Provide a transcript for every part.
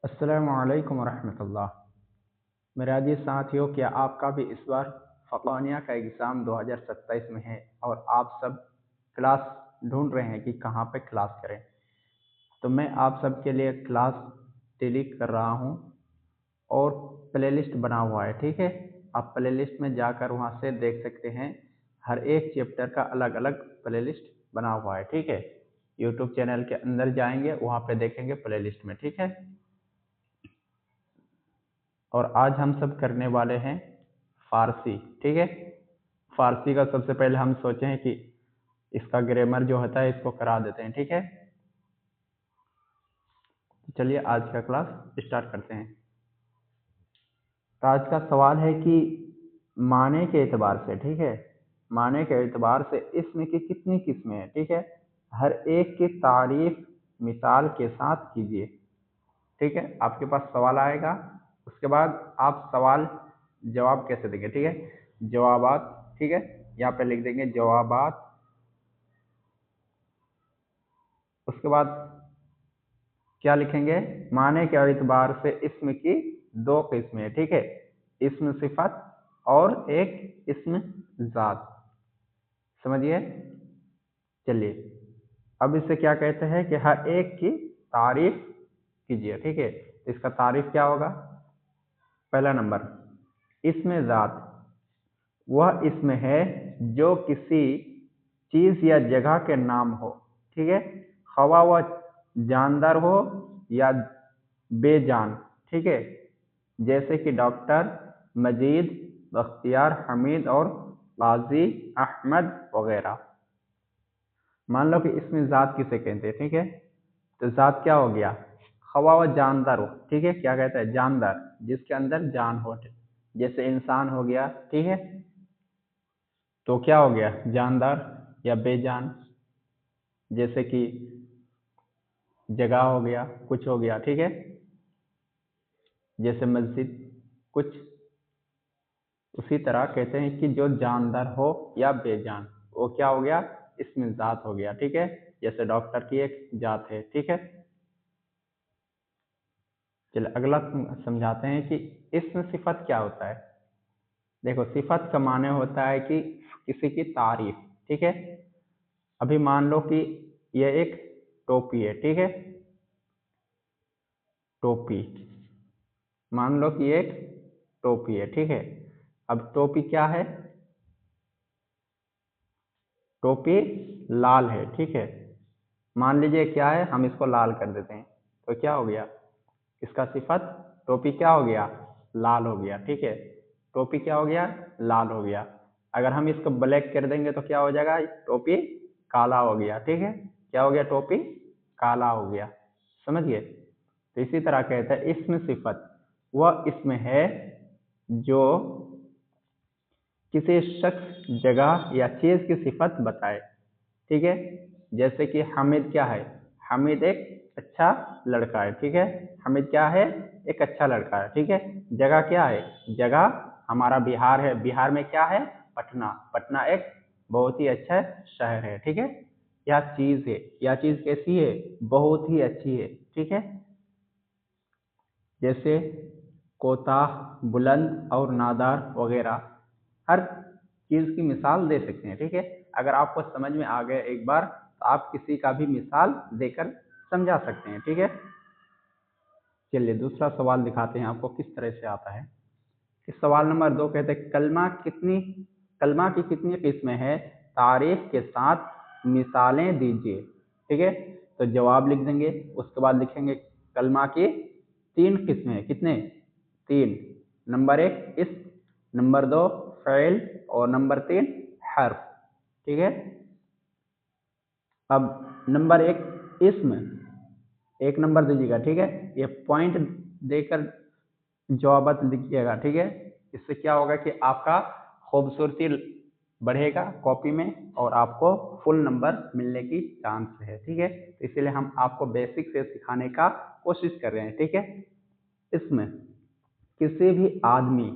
अस्सलामुअलैकुम वरहमतुल्लाह। मेरे अजीज साथियों, क्या आपका भी इस बार फ़क़ानिया का एग्ज़ाम 2027 में है और आप सब क्लास ढूंढ रहे हैं कि कहाँ पे क्लास करें? तो मैं आप सब के लिए क्लास डिलीट कर रहा हूँ और प्लेलिस्ट बना हुआ है, ठीक है। आप प्लेलिस्ट में जाकर वहाँ से देख सकते हैं, हर एक चैप्टर का अलग अलग प्लेलिस्ट बना हुआ है, ठीक है। यूट्यूब चैनल के अंदर जाएंगे, वहाँ पे देखेंगे प्लेलिस्ट में, ठीक है। और आज हम सब करने वाले हैं फारसी, ठीक है। फारसी का सबसे पहले हम सोचे हैं कि इसका ग्रामर जो होता है इसको करा देते हैं, ठीक है। चलिए आज का क्लास स्टार्ट करते हैं। तो आज का सवाल है कि माने के एतबार से, ठीक है, माने के एतबार से इसम की कितनी किस्में हैं, ठीक है। हर एक की तारीफ मिसाल के साथ कीजिए, ठीक है। आपके पास सवाल आएगा, उसके बाद आप सवाल जवाब कैसे देंगे, ठीक है। जवाबात, ठीक है, यहाँ पे लिख देंगे जवाबात। उसके बाद क्या लिखेंगे? माने के एतबार से इस्म की दो किस्में, ठीक है। इस्म सिफत और एक इस्म जात, समझिए। चलिए अब इससे क्या कहते हैं कि हर एक की तारीफ कीजिए, ठीक है। इसका तारीफ क्या होगा? पहला नंबर, इस्म जात, वह इसमें है जो किसी चीज या जगह के नाम हो, ठीक है। खवा वह जानदार हो या बेजान, ठीक है। जैसे कि डॉक्टर, मजीद, बख्तियार, हमीद और गाजी, अहमद वगैरह। मान लो कि इसमें जात किसे कहते हैं, ठीक है। तो जात क्या हो गया? खवा व जानदार हो, ठीक है। क्या कहता है? जानदार, जिसके अंदर जान हो, जैसे इंसान हो गया, ठीक है। तो क्या हो गया? जानदार या बेजान। जैसे कि जगह हो गया, कुछ हो गया, ठीक है। जैसे मस्जिद, कुछ। उसी तरह कहते हैं कि जो जानदार हो या बेजान, वो क्या हो गया? इसमें जात हो गया, ठीक है। जैसे डॉक्टर की एक जात है, ठीक है। चलिए अगला समझाते हैं कि इसमें सिफत क्या होता है। देखो, सिफत का माने होता है कि किसी की तारीफ, ठीक है। अभी मान लो कि यह एक टोपी है, ठीक है। टोपी, मान लो कि एक टोपी है, ठीक है। अब टोपी क्या है? टोपी लाल है, ठीक है। मान लीजिए क्या है, हम इसको लाल कर देते हैं, तो क्या हो गया? इसका सिफत टोपी क्या हो गया? लाल हो गया, ठीक है। टोपी क्या हो गया? लाल हो गया। अगर हम इसको ब्लैक कर देंगे तो क्या हो जाएगा? टोपी काला हो गया, ठीक है। क्या हो गया? टोपी काला हो गया, समझिए। तो इसी तरह कहते हैं इसमें सिफत वह इसमें है जो किसी शख्स, जगह या चीज की सिफत बताए, ठीक है। जैसे कि हामिद क्या है? हामिद एक अच्छा लड़का है, ठीक है। हामिद क्या है? एक अच्छा लड़का है, ठीक है। जगह क्या है? जगह हमारा बिहार है। बिहार में क्या है? पटना। पटना एक बहुत ही अच्छा शहर है, ठीक है। यह चीज है, यह चीज कैसी है? बहुत ही अच्छी है, ठीक है। जैसे कोताह, बुलंद और नादार वगैरह, हर चीज की मिसाल दे सकते हैं, ठीक है। अगर आपको समझ में आ गया एक बार, तो आप किसी का भी मिसाल देकर समझा सकते हैं, ठीक है। चलिए दूसरा सवाल दिखाते हैं आपको किस तरह से आता है। कि सवाल नंबर 2 कहते हैं कलमा की कितनी किस्में हैं? तारीख के साथ मिसालें दीजिए, ठीक है। तो जवाब लिख देंगे, उसके बाद लिखेंगे कलमा की 3 किस्में हैं। कितने? 3। नंबर 1 इस्म, नंबर 2 फ़इल और नंबर 3 हर्फ, ठीक है। अब नंबर 1 इस्म, 1 नंबर दीजिएगा, ठीक है। ये पॉइंट देकर जवाबत लिखिएगा, ठीक है। इससे क्या होगा कि आपका खूबसूरती बढ़ेगा कॉपी में और आपको फुल नंबर मिलने की चांस है, ठीक है। तो इसीलिए हम आपको बेसिक से सिखाने का कोशिश कर रहे हैं, ठीक है। इसमें किसी भी आदमी,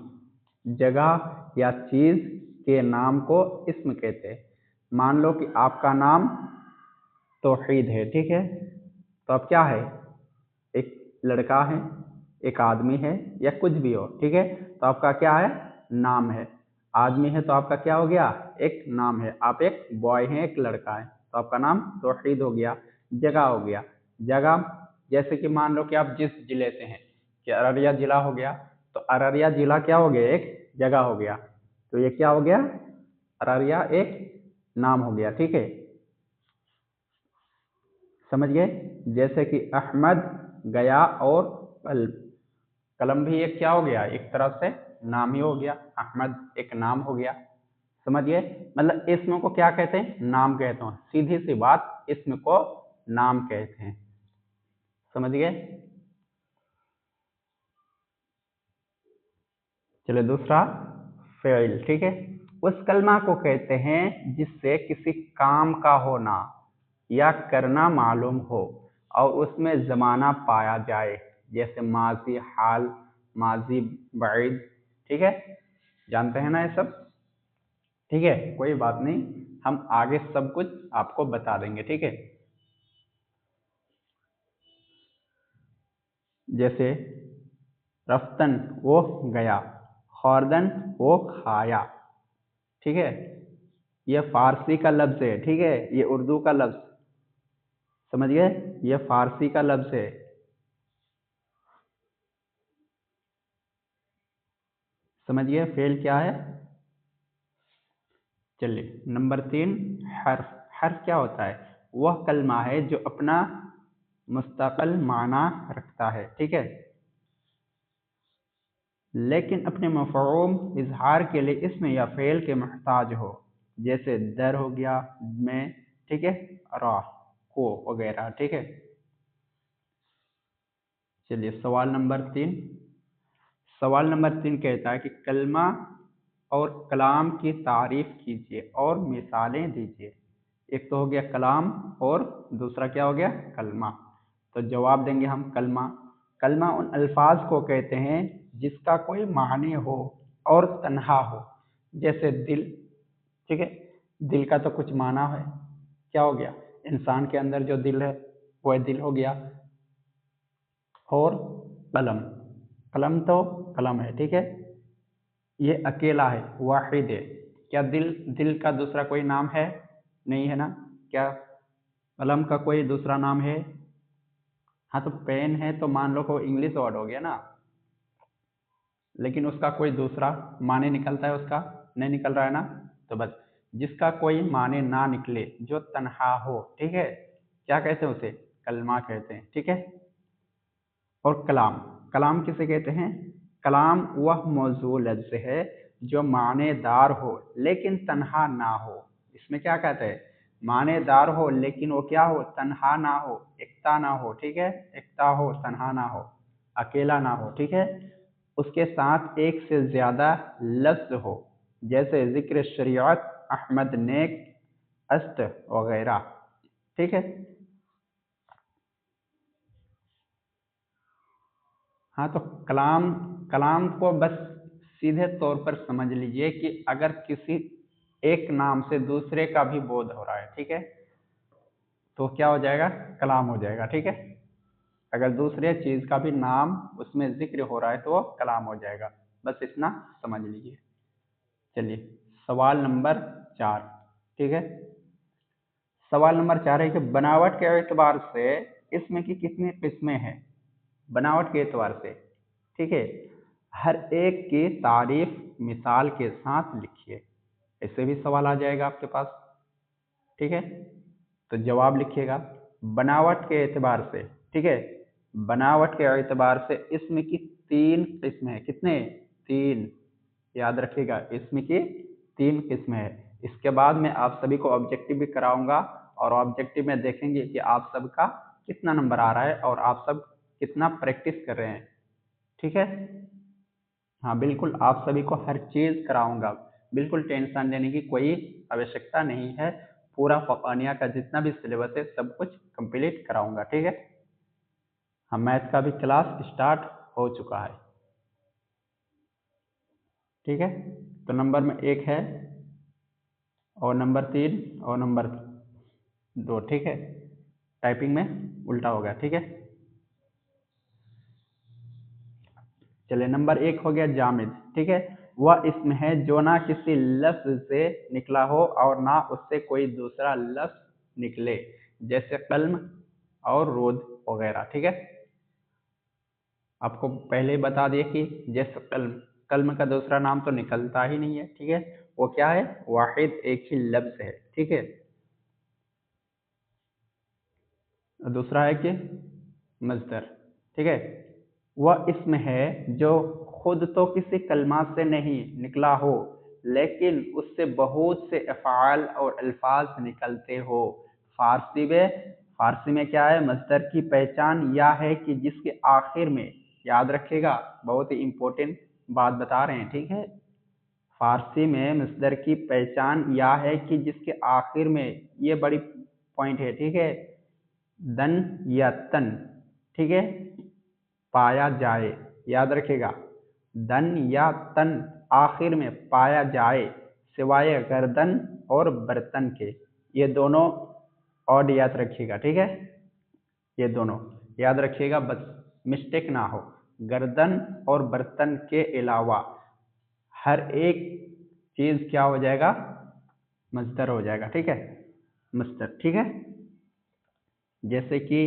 जगह या चीज के नाम को इस्म कहते हैं। मान लो कि आपका नाम तौहीद है, ठीक है। तो अब क्या है? एक लड़का है, एक आदमी है, या कुछ भी हो, ठीक है, तो आपका क्या है, नाम है। आदमी है तो आपका क्या हो गया, एक नाम है। आप एक बॉय हैं, एक लड़का है, तो आपका नाम तौहीद हो गया। जगह हो गया, जगह जैसे कि मान लो कि आप जिस जिले से हैं, कि अररिया जिला हो गया, तो अररिया जिला क्या हो गया, एक जगह हो गया। तो ये क्या हो गया, अररिया एक नाम हो गया, ठीक है, समझ गए। जैसे कि अहमद गया, और कलम, कलम भी एक क्या हो गया, एक तरह से नाम ही हो गया। अहमद एक नाम हो गया, समझ गए। मतलब इसम को क्या कहते हैं, नाम कहते हैं, सीधी सी बात, इसम को नाम कहते हैं, समझ गए। चलिए दूसरा फेल, ठीक है, उस कलमा को कहते हैं जिससे किसी काम का होना या करना मालूम हो और उसमें जमाना पाया जाए, जैसे माजी, हाल, माजी, बैद, ठीक है, जानते हैं ना ये सब, ठीक है, कोई बात नहीं, हम आगे सब कुछ आपको बता देंगे, ठीक है। जैसे रफ्तन वो गया, खौरदन वो खाया, ठीक है, ये फारसी का लफ्ज है, ठीक है, ये उर्दू का लफ्ज, समझ गए, ये फारसी का लफ्ज है। समझिए फेल क्या है। चलिए नंबर 3, हर्फ। हर्फ क्या होता है, वह कलमा है जो अपना मुस्तकिल माना रखता है, ठीक है, लेकिन अपने मफ़हूम इजहार के लिए इसमें या फेल के मोहताज हो, जैसे दर हो गया, में, ठीक है, राह, को वगैरह, ठीक है। चलिए सवाल नंबर 3 कहता है कि कलमा और कलाम की तारीफ कीजिए और मिसालें दीजिए। एक तो हो गया कलाम, और दूसरा क्या हो गया, कलमा। तो जवाब देंगे हम कलमा। कलमा उन अल्फाज को कहते हैं जिसका कोई मानी हो और तन्हा हो, जैसे दिल, ठीक है, दिल का तो कुछ माना है, क्या हो गया, इंसान के अंदर जो दिल है वह दिल हो गया। और कलम, कलम तो कलम है, ठीक है, ये अकेला है, वाहिद है। क्या दिल, दिल का दूसरा कोई नाम है, नहीं है ना। क्या कलम का कोई दूसरा नाम है, हाँ, तो पेन है तो मान लो कोई इंग्लिश वर्ड हो गया ना, लेकिन उसका कोई दूसरा माने निकलता है, उसका नहीं निकल रहा है ना। तो बस, जिसका कोई माने ना निकले, जो तन्हा हो, ठीक है, क्या कहते हैं उसे, कलमा कहते हैं, ठीक है। और कलाम, कलाम किसे कहते हैं, कलाम वह मौजू लफ्ज़ है जो मानेदार हो लेकिन तन्हा ना हो। इसमें क्या कहते हैं, मानेदार हो लेकिन वो क्या हो, तन्हा ना हो, एकता ना हो, ठीक है, एकता हो, तन्हा ना हो, अकेला ना हो, ठीक है, उसके साथ एक से ज़्यादा लफ्ज़ हो, जैसे जिक्र शरीयत, अहमद नेक, अस्त वगैरह, ठीक है। हाँ, तो कलाम, कलाम को बस सीधे तौर पर समझ लीजिए कि अगर किसी एक नाम से दूसरे का भी बोध हो रहा है, ठीक है, तो क्या हो जाएगा, कलाम हो जाएगा, ठीक है। अगर दूसरे चीज का भी नाम उसमें जिक्र हो रहा है तो वो कलाम हो जाएगा, बस इतना समझ लीजिए। चलिए सवाल नंबर 4, ठीक है, सवाल नंबर 4 है कि बनावट के एतबार से इसमें की कितनी किस्में हैं, बनावट के एतबार से, ठीक है, हर एक की तारीफ मिसाल के साथ लिखिए। ऐसे भी सवाल आ जाएगा आपके पास, ठीक है, तो जवाब लिखिएगा बनावट के एतबार से, ठीक है, बनावट के एतबार से इसमें की 3 किस्में हैं, कितने, 3, याद रखिएगा, इसमें की 3 किस्में हैं। इसके बाद मैं आप सभी को ऑब्जेक्टिव भी कराऊंगा, और ऑब्जेक्टिव में देखेंगे कि आप सबका कितना नंबर आ रहा है और आप सब कितना प्रैक्टिस कर रहे हैं, ठीक है। हाँ बिल्कुल, आप सभी को हर चीज़ कराऊंगा, बिल्कुल टेंशन लेने की कोई आवश्यकता नहीं है। पूरा फ़ुक़ानिया का जितना भी सिलेबस है सब कुछ कंप्लीट कराऊंगा, ठीक है। हाँ, मैथ का भी क्लास स्टार्ट हो चुका है, ठीक है। तो नंबर में 1 है, और नंबर 3, और नंबर 2, ठीक है, टाइपिंग में उल्टा हो गया, ठीक है। चलिए नंबर 1 हो गया जामिद, ठीक है। वह इसम है जो ना किसी लफ्ज से निकला हो और ना उससे कोई दूसरा लफ्ज निकले, जैसे कल्म और रोद वगैरह, ठीक है। आपको पहले ही बता दिए कि जैसे कल्म, कल्म का दूसरा नाम तो निकलता ही नहीं है, ठीक है। वो क्या है, वाहिद एक ही लफ्ज है, ठीक है। दूसरा है कि मजदर, ठीक है। वह इसम है जो खुद तो किसी कलमा से नहीं निकला हो लेकिन उससे बहुत से अफ़आल और अल्फाज निकलते हो। फारसी में क्या है, मजदर की पहचान या है कि जिसके आखिर में, याद रखिएगा बहुत ही इम्पोर्टेंट बात बता रहे हैं, ठीक है। फारसी में मजदर की पहचान या है कि जिसके आखिर में, ये बड़ी पॉइंट है, ठीक है, दन या तन, ठीक है, पाया जाए, याद रखिएगा, दन या तन आखिर में पाया जाए, सिवाय गर्दन और बर्तन के। ये दोनों और याद रखिएगा, ठीक है, ये दोनों याद रखिएगा, बस मिस्टेक ना हो। गर्दन और बर्तन के अलावा हर एक चीज क्या हो जाएगा, मजदर हो जाएगा, ठीक है, मजदर, ठीक है। जैसे कि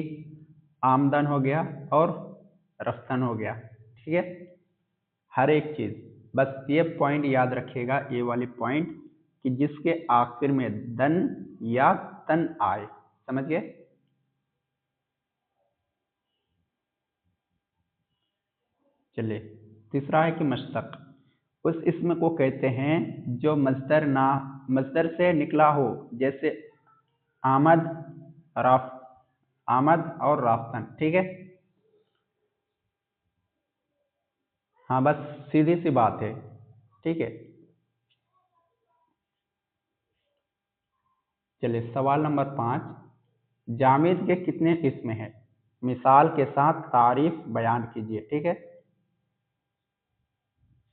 आमदन हो गया और रफ्तन हो गया, ठीक है, हर एक चीज। बस ये पॉइंट याद रखिएगा, ये वाली पॉइंट, कि जिसके आखिर में दन या तन आए, समझ गए। चलिए तीसरा है कि मश्तक, उस इसम को कहते हैं जो मजदर से निकला हो, जैसे आमद, राफ, आमद और राफ्तन, ठीक है। हाँ बस सीधी सी बात है, ठीक है। चलिए सवाल नंबर 5, जामिद के कितने किस्में हैं, मिसाल के साथ तारीफ बयान कीजिए, ठीक है।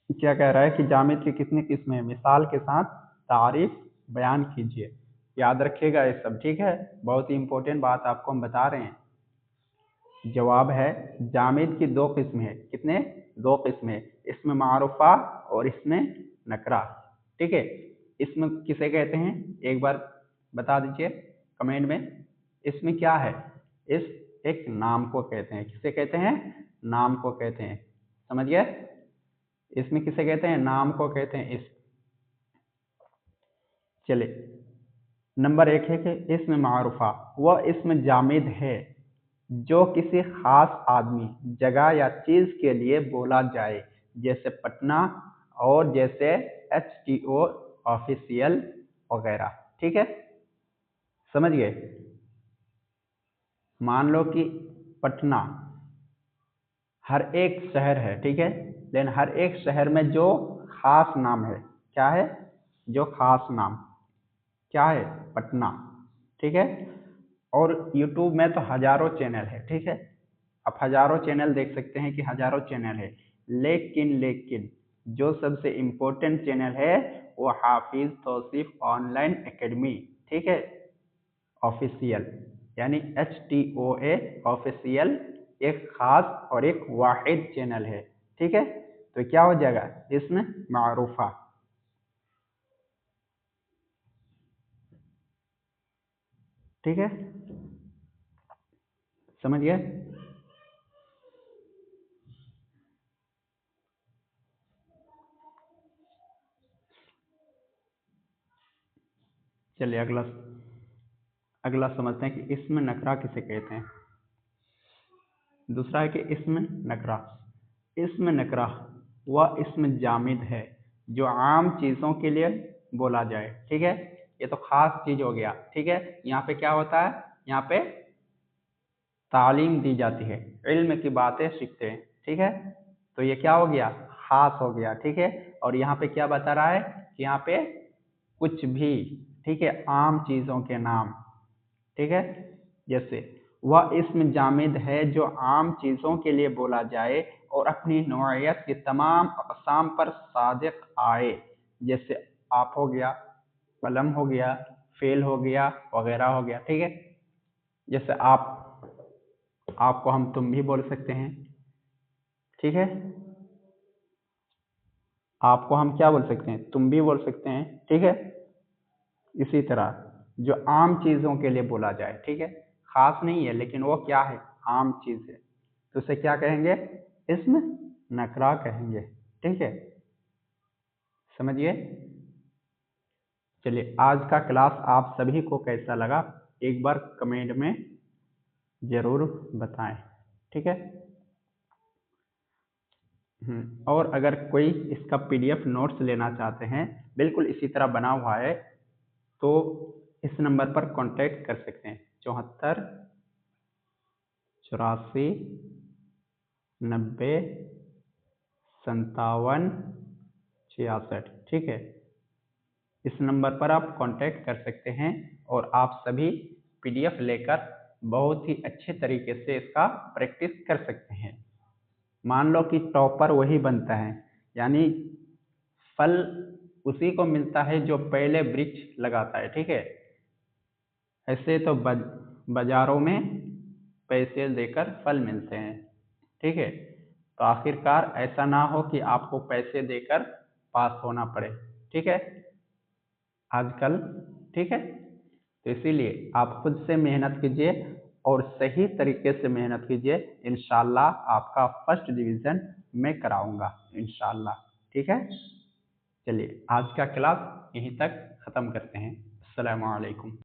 क्या कह रहा है कि जामिद की कितनी किस्में हैं, मिसाल के साथ तारीफ बयान कीजिए, याद रखिएगा ये सब, ठीक है, बहुत ही इंपॉर्टेंट बात आपको हम बता रहे हैं। जवाब है जामिद की 2 किस्में हैं, कितने, 2 किस्में, इसमें मारूफा और इसमें नकरा, ठीक है। इसमें किसे कहते हैं, एक बार बता दीजिए कमेंट में। इसमें क्या है, इस एक नाम को कहते हैं, किसे कहते हैं, नाम को कहते हैं, समझ गए। इसमें किसे कहते हैं, नाम को कहते हैं इस। चलिए नंबर 1 है कि इसमें मारूफा, वह इसमें जामिद है जो किसी खास आदमी, जगह या चीज के लिए बोला जाए, जैसे पटना और जैसे HTO ऑफिशियल वगैरह, ठीक है, समझ गए। मान लो कि पटना हर एक शहर है, ठीक है, लेकिन हर एक शहर में जो खास नाम है, क्या है, जो खास नाम क्या है, पटना, ठीक है। और YouTube में तो हजारों चैनल है, ठीक है, आप हजारों चैनल देख सकते हैं कि हजारों चैनल है, लेकिन जो सबसे इम्पोर्टेंट चैनल है वो हाफिज तौसीफ ऑनलाइन एकेडमी, ठीक है, ऑफिशियल, यानी HTOA ऑफिशियल, एक खास और एक वाहिद चैनल है, ठीक है। तो क्या हो जाएगा, इसमें मारूफा, ठीक है, समझ गए। चलिए अगला अगला समझते हैं कि इसमें नकरा किसे कहते हैं। दूसरा है कि इसमें नकरा, इसमें नकरा वह इसमें जामिद है जो आम चीज़ों के लिए बोला जाए, ठीक है, ये तो खास चीज़ हो गया, ठीक है। यहाँ पे क्या होता है, यहाँ पे तालीम दी जाती है, इल्म की बातें सीखते हैं, ठीक है, तो ये क्या हो गया, खास हो गया, ठीक है। और यहाँ पे क्या बता रहा है कि यहाँ पे कुछ भी, ठीक है, आम चीज़ों के नाम, ठीक है, जैसे वह इसम जामिद है जो आम चीज़ों के लिए बोला जाए और अपनी नौइयत की तमाम अक़साम पर सादिक आए, जैसे आप हो गया, कलम हो गया, फेल हो गया वगैरह हो गया, ठीक है। जैसे आपको हम तुम भी बोल सकते हैं, ठीक है, आपको हम क्या बोल सकते हैं, तुम भी बोल सकते हैं, ठीक है। इसी तरह जो आम चीजों के लिए बोला जाए, ठीक है, खास नहीं है लेकिन वो क्या है, आम चीज है, तो उसे क्या कहेंगे, इस्म नकरा कहेंगे, ठीक है, समझिए। चलिए, आज का क्लास आप सभी को कैसा लगा एक बार कमेंट में जरूर बताएं, ठीक है। और अगर कोई इसका पीडीएफ नोट्स लेना चाहते हैं, बिल्कुल इसी तरह बना हुआ है, तो इस नंबर पर कांटेक्ट कर सकते हैं, 74 84 90 57 66, ठीक है। इस नंबर पर आप कांटेक्ट कर सकते हैं और आप सभी पीडीएफ लेकर बहुत ही अच्छे तरीके से इसका प्रैक्टिस कर सकते हैं। मान लो कि टॉपर वही बनता है, यानी फल उसी को मिलता है जो पहले वृक्ष लगाता है, ठीक है। ऐसे तो बाजारों में पैसे देकर फल मिलते हैं, ठीक है। तो आखिरकार ऐसा ना हो कि आपको पैसे देकर पास होना पड़े, ठीक है, आजकल, ठीक है। तो इसीलिए आप खुद से मेहनत कीजिए और सही तरीके से मेहनत कीजिए, इंशाल्लाह आपका फर्स्ट डिवीजन मैं कराऊंगा, इंशाल्लाह, ठीक है। चलिए, आज का क्लास यहीं तक ख़त्म करते हैं। अस्सलामु अलैकुम।